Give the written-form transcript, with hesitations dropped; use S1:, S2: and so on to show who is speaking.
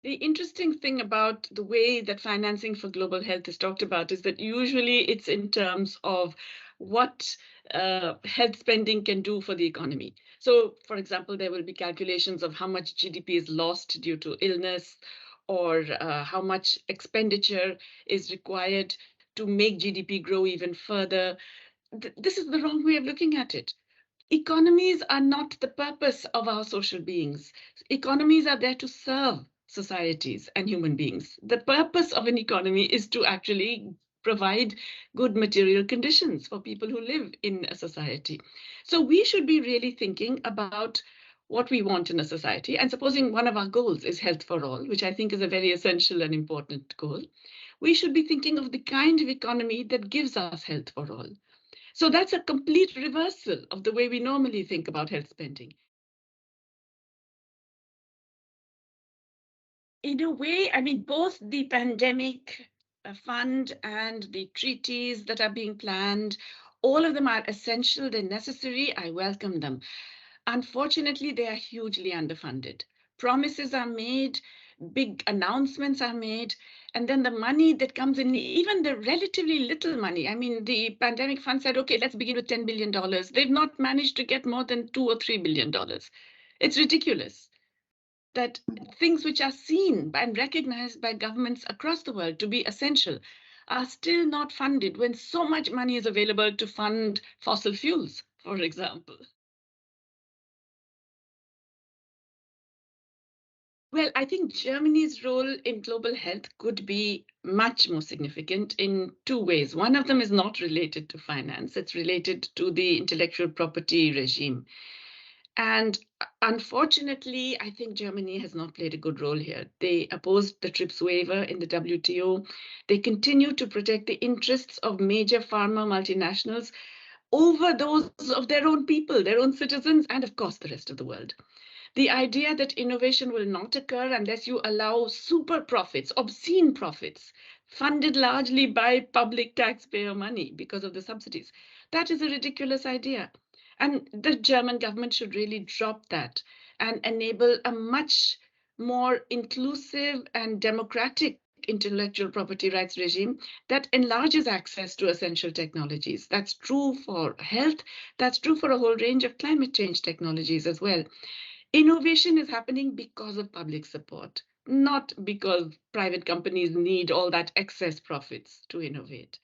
S1: The interesting thing about the way that financing for global health is talked about is that usually it's in terms of what health spending can do for the economy. So, for example, there will be calculations of how much GDP is lost due to illness, or how much expenditure is required to make GDP grow even further. This is the wrong way of looking at it. Economies are not the purpose of our social beings. Economies are there to serve societies and human beings. The purpose of an economy is to actually provide good material conditions for people who live in a society. So we should be really thinking about what we want in a society. And supposing one of our goals is health for all, which I think is a very essential and important goal, we should be thinking of the kind of economy that gives us health for all. So that's a complete reversal of the way we normally think about health spending. In a way, I mean, both the pandemic fund and the treaties that are being planned, all of them are essential, they're necessary, I welcome them. Unfortunately, they are hugely underfunded. Promises are made, big announcements are made, and then the money that comes in, even the relatively little money. I mean, the pandemic fund said, okay, let's begin with $10 billion. They've not managed to get more than $2 or $3 billion. It's ridiculous that things which are seen and recognized by governments across the world to be essential are still not funded when so much money is available to fund fossil fuels, for example. Well, I think Germany's role in global health could be much more significant in two ways. One of them is not related to finance, it's related to the intellectual property regime. And unfortunately, I think Germany has not played a good role here. They opposed the TRIPS waiver in the WTO. They continue to protect the interests of major pharma multinationals over those of their own people, their own citizens, and of course, the rest of the world. The idea that innovation will not occur unless you allow super profits, obscene profits, funded largely by public taxpayer money because of the subsidies, that is a ridiculous idea. And the German government should really drop that and enable a much more inclusive and democratic intellectual property rights regime that enlarges access to essential technologies. That's true for health, that's true for a whole range of climate change technologies as well. Innovation is happening because of public support, not because private companies need all that excess profits to innovate.